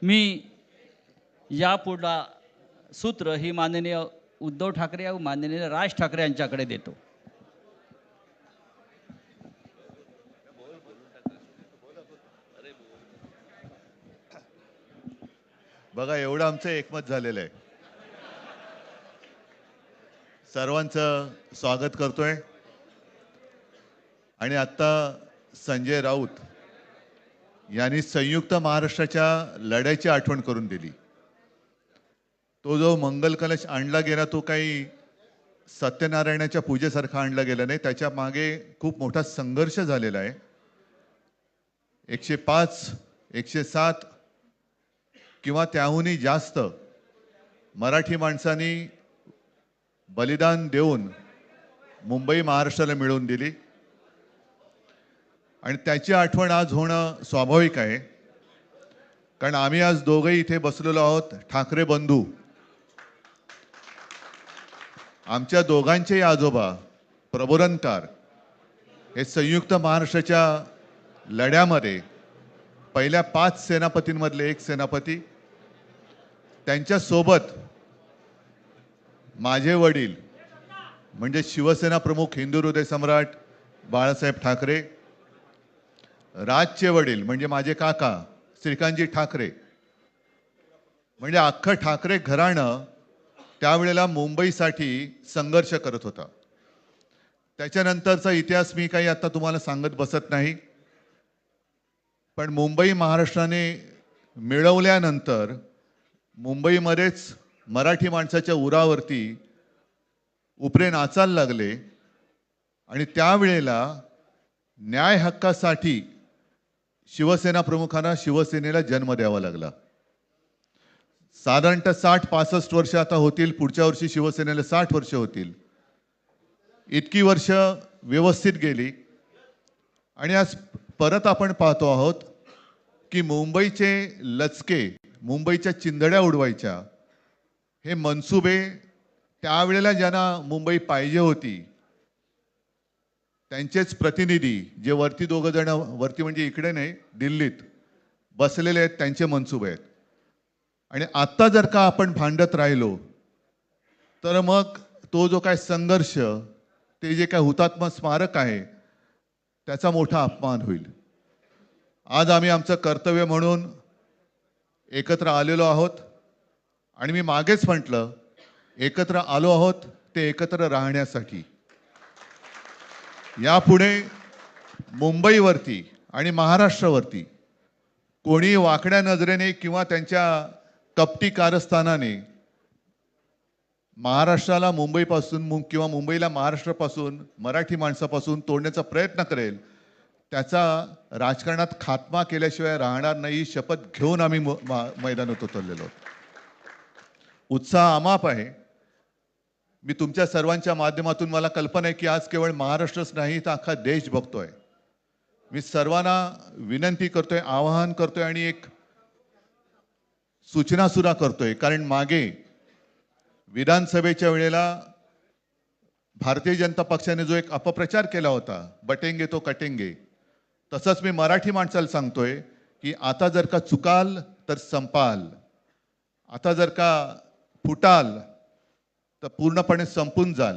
मी यापुढला सूत्र ही माननीय उद्धव ठाकरे व माननीय राज ठाकरे यांच्याकडे देतो. बघा, एवढं आमचं एकमत झालेलं आहे. सर्वांचं स्वागत करतोय. आणि आता संजय राऊत यांनी संयुक्त महाराष्ट्राच्या लढ्याची आठवण करून दिली. तो जो मंगल कलश आणला गेला तो काही सत्यनारायणाच्या पूजेसारखा आणला गेला नाही. त्याच्या मागे खूप मोठा संघर्ष झालेला आहे. 105, 107 किंवा त्याहूनही जास्त मराठी माणसांनी बलिदान देऊन मुंबई महाराष्ट्राला मिळवून दिली. आणि त्याची आठवण आज होणं स्वाभाविक आहे. कारण आम्ही आज दोघंही इथे बसलेलो आहोत, ठाकरे बंधू. आमच्या दोघांचेही आजोबा प्रबोधनकार हे संयुक्त महाराष्ट्राच्या लढ्यामध्ये पहिल्या 5 सेनापतींमधले एक सेनापती. त्यांच्यासोबत माझे वडील म्हणजे शिवसेना प्रमुख हिंदू हृदय सम्राट बाळासाहेब ठाकरे, राजचे वडील म्हणजे माझे काका श्रीकांतजी ठाकरे, म्हणजे अख्खं ठाकरे घराणं त्यावेळेला मुंबईसाठी संघर्ष करत होता. त्याच्यानंतरचा इतिहास मी काही आता तुम्हाला सांगत बसत नाही. पण मुंबई महाराष्ट्राने मिळवल्यानंतर मुंबईमध्येच मराठी माणसाच्या उरावरती उपरे नाचायला लागले. आणि त्यावेळेला न्याय हक्कासाठी शिवसेना प्रमुखांना शिवसेनेला जन्म द्यावा लागला. साधारणतः 60-65 वर्ष आता होतील. पुढच्या वर्षी शिवसेनेला 60 वर्ष होतील. इतकी वर्ष व्यवस्थित गेली. आणि आज परत आपण पाहतो आहोत की मुंबईचे लचके, मुंबईच्या चिंधड्या उडवायच्या हे मनसुबे त्यावेळेला ज्यांना मुंबई पाहिजे होती त्यांचेच प्रतिनिधी, जे वरती दोघं जण, वरती म्हणजे इकडे नाही दिल्लीत बसलेले आहेत, त्यांचे मनसुबे आहेत. आणि आत्ता जर का आपण भांडत राहिलो तर मग तो जो काय संघर्ष, ते जे काय हुतात्मा स्मारक आहे त्याचा मोठा अपमान होईल. आज आम्ही आमचं कर्तव्य म्हणून एकत्र आलेलो आहोत. आणि मी मागेच म्हटलं, एकत्र आलो आहोत ते एकत्र राहण्यासाठी. यापुढे मुंबईवरती आणि महाराष्ट्रावरती कोणी वाकड्या नजरेने किंवा त्यांच्या कपटी कारस्थानाने महाराष्ट्राला मुंबईपासून किंवा मुंबईला महाराष्ट्रापासून, मराठी माणसापासून तोडण्याचा प्रयत्न करेल, त्याचा राजकारणात खात्मा केल्याशिवाय राहणार नाही. शपथ घेऊन आम्ही मैदानात उतरलेलो आहोत. उत्साह अमाप आहे. मी तुमच्या सर्वांच्या माध्यमातून, मला कल्पना आहे की आज केवळ महाराष्ट्रच नाही तर अख्खा देश बघतोय. मी सर्वांना विनंती करतोय, आवाहन करतोय आणि एक सूचना सुद्धा करतोय. कारण मागे विधानसभेच्या वेळेला भारतीय जनता पक्षाने जो एक अपप्रचार केला होता, बटेंगे तो कटेंगे, तसंच मी मराठी माणसाला सांगतोय की आता जर का चुकाल तर संपाल, आता जर का फुटाल तर पूर्णपणे संपून जाल.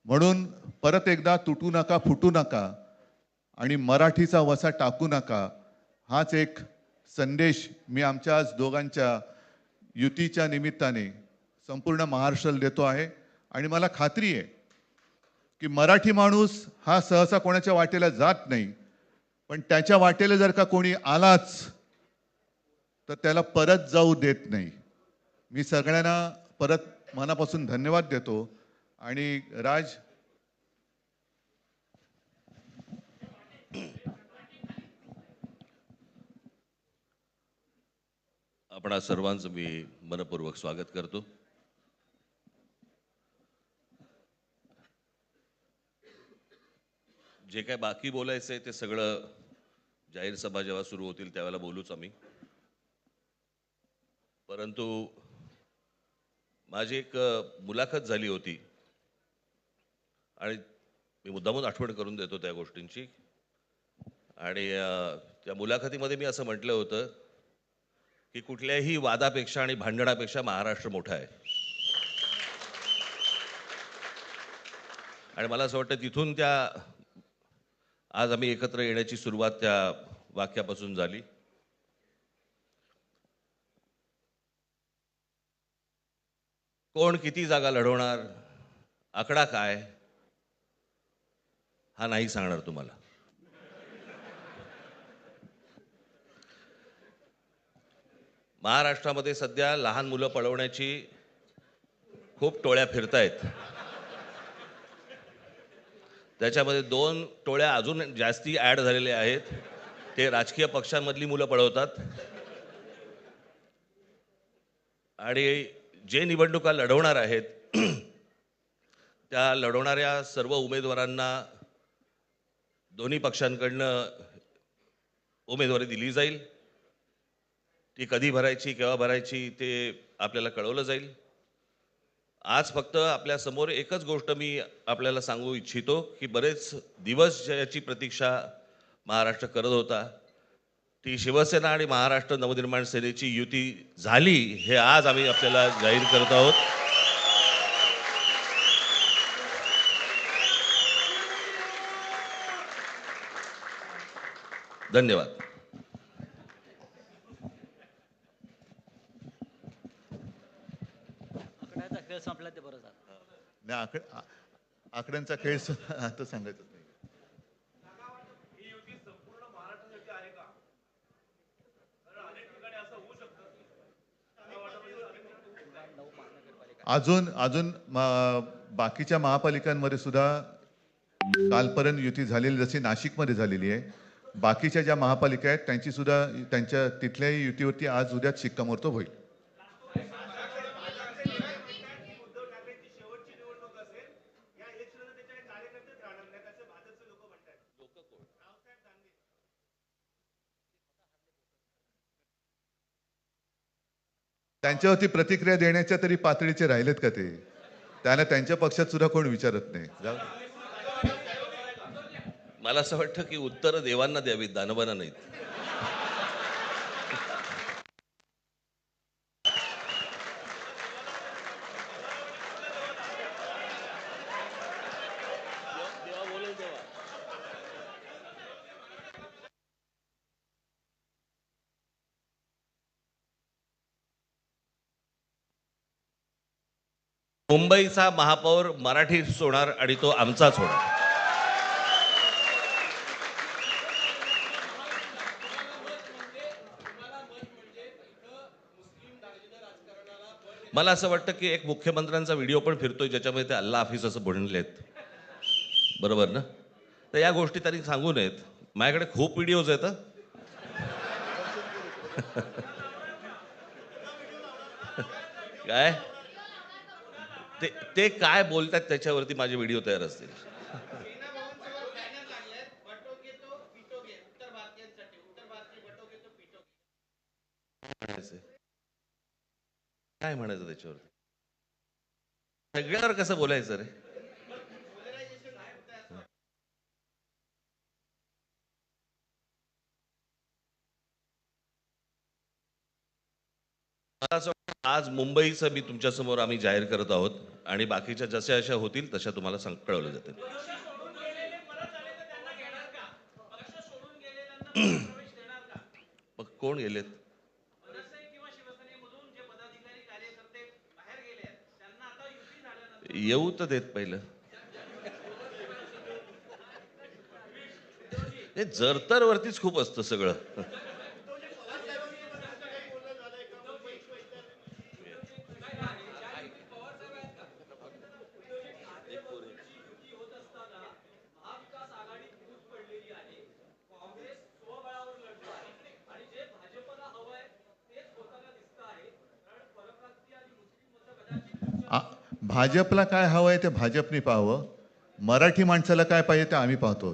म्हणून परत एकदा तुटू नका, फुटू नका आणि मराठीचा वसा टाकू नका. हाच एक संदेश मी आमच्या आज दोघांच्या युतीच्या निमित्ताने संपूर्ण महाराष्ट्राला देतो आहे. आणि मला खात्री आहे की मराठी माणूस हा सहसा कोणाच्या वाटेला जात नाही, पण त्याच्या वाटेला जर का कोणी आलाच तर त्याला परत जाऊ देत नाही. मी सगळ्यांना परत मनापासून धन्यवाद देतो. आणि राज, आपणा सर्वांचं मी मनपूर्वक स्वागत करतो. जे काय बाकी बोलायचंय ते सगळं जाहीर सभा जेव्हा सुरू होतील त्यावेळेला बोलूच आम्ही. परंतु माझी एक मुलाखत झाली होती आणि मी मुद्दामून आठवण करून देतो त्या गोष्टींची. आणि त्या मुलाखतीमध्ये मी असं म्हटलं होतं की कुठल्याही वादापेक्षा आणि भांडणापेक्षा महाराष्ट्र मोठा आहे. आणि मला असं वाटतं तिथून त्या आज आम्ही एकत्र येण्याची सुरुवात त्या वाक्यापासून झाली. कोण किती जागा लढवणार, आकडा काय, हा नाही सांगणार तुम्हाला. महाराष्ट्रामध्ये सध्या लहान मुलं पळवण्याची खूप टोळ्या फिरतायत. त्याच्यामध्ये 2 टोळ्या अजून जास्ती ॲड झालेल्या आहेत. ते राजकीय पक्षांमधली मुलं पळवतात आणि जे निवडणुका लढवणार आहेत त्या लढवणाऱ्या सर्व उमेदवारांना दोन्ही पक्षांकडनं उमेदवारी दिली जाईल. ती कधी भरायची, केव्हा भरायची ते आपल्याला कळवलं जाईल. आज फक्त आपल्या समोर एकच गोष्ट मी आपल्याला सांगू इच्छितो की बरेच दिवस याची प्रतीक्षा महाराष्ट्र करत होता. ती शिवसेना आणि महाराष्ट्र नवनिर्माण सेनेची युती झाली हे आज आम्ही आपल्याला जाहीर करत आहोत. धन्यवाद. आकड्याचा खेळ संपला ते बरं झालं. नाही, आकड्यांचा खेळ आता सांगायचं नाही. अजून अजून बाकीच्या महापालिकांमध्ये सुद्धा कालपर्यंत युती झालेली जशी नाशिकमध्ये झालेली आहे, बाकीच्या ज्या महापालिका आहेत त्यांची सुद्धा त्यांच्या तिथल्याही युतीवरती आज उद्या शिक्कामोर्तब होईल. त्यांच्यावरती प्रतिक्रिया देण्याच्या तरी पातळीचे राहिलेत का ते? त्याला त्यांच्या पक्षात सुद्धा कोण विचारत नाही. मला असं वाटतं की उत्तरं देवांना द्यावीत, दानवांना नाहीत. मुंबईचा महापौर मराठीच होणार आणि तो आमचाच होणार. मला असं वाटतं की एक मुख्यमंत्र्यांचा व्हिडिओ पण फिरतोय ज्याच्यामध्ये ते अल्ला हाफिज असं म्हणलेत, बरोबर ना? तर या गोष्टी त्यांनी सांगू नयेत. माझ्याकडे खूप व्हिडिओज आहेत. काय ते काय बोलतात त्याच्यावरती माझे व्हिडिओ तयार असतील. काय म्हणायचं त्याच्यावरती? सगळ्यावर कसं बोलायचं रे? मला असं वाटतं आज मुंबईचं मी तुमच्या समोर आम्ही जाहीर करत आहोत आणि बाकीच्या जशा अशा होतील तशा तुम्हाला कळवलं जातील. मग कोण गेलेत? येऊ तर देत पहिलं. हे जरतर वरतीच खूप असतं सगळं. भाजपला काय हवंय ते भाजपने पाहावं. मराठी माणसाला काय पाहिजे ते आम्ही पाहतो.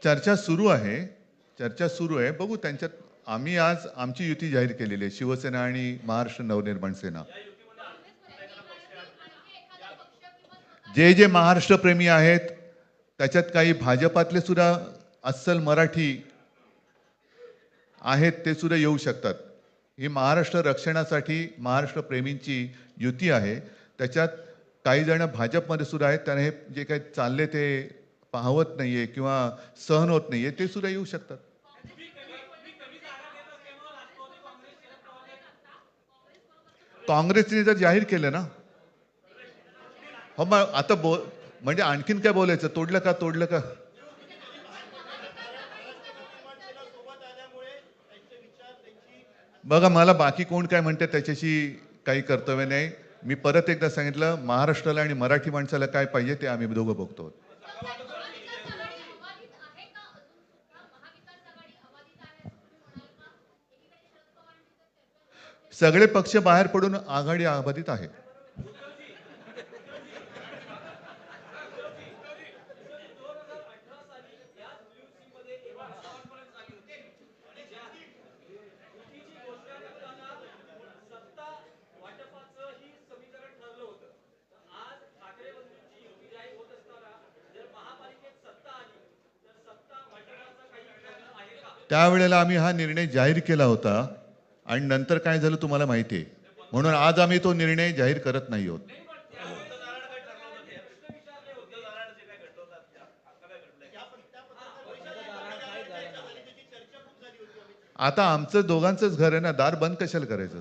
चर्चा सुरू आहे. बघू त्यांच्यात. आम्ही आज आमची युती जाहीर केलेली आहे, शिवसेना आणि महाराष्ट्र नवनिर्माण सेना. जे जे महाराष्ट्रप्रेमी आहेत त्याच्यात काही भाजपातले सुद्धा अस्सल मराठी आहेत, ते सुद्धा येऊ शकतात. ही महाराष्ट्र रक्षणासाठी महाराष्ट्रप्रेमींची युती आहे. त्याच्यात काही जण भाजपमध्ये सुद्धा आहेत, त्यांना हे जे काही चालले ते पाहवत नाहीये किंवा सहन होत नाहीये, ते सुद्धा येऊ शकतात. काँग्रेसने जर जाहीर केलं ना, हो मग आता म्हणजे आणखीन काय बोलायचं? तोडलं का? बघा, मला बाकी कोण काय म्हणते त्याच्याशी काही कर्तव्य नाही. मी परत एकदा सांगितलं, महाराष्ट्राला आणि मराठी माणसाला काय पाहिजे ते आम्ही दोघं बघतो. सगळे पक्ष बाहेर पडून आघाडी अबाधित आहे. त्यावेळेला आम्ही हा निर्णय जाहीर केला होता आणि नंतर काय झालं तुम्हाला माहिती आहे. म्हणून आज आम्ही तो निर्णय जाहीर करत नाही आहोत. आता आमचं दोघांचंच घर आहे ना, दार बंद कशाला करायचं?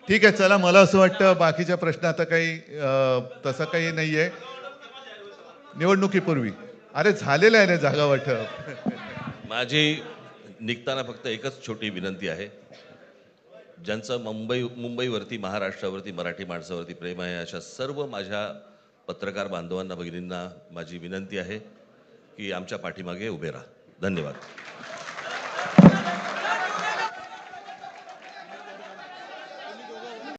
ठीक आहे, चला. मला असं वाटतं बाकीच्या प्रश्न आता काही तसं काही नाहीये. निवडणुकीपूर्वी अरे झालेलं आहे ना जागा वाटप. माझी निघताना फक्त एकच छोटी विनंती आहे. ज्यांचं मुंबईवरती, महाराष्ट्रावरती, मराठी माणसावरती प्रेम आहे, अशा सर्व माझ्या पत्रकार बांधवांना, भगिनींना माझी विनंती आहे की आमच्या पाठीमागे उभे राहा. धन्यवाद.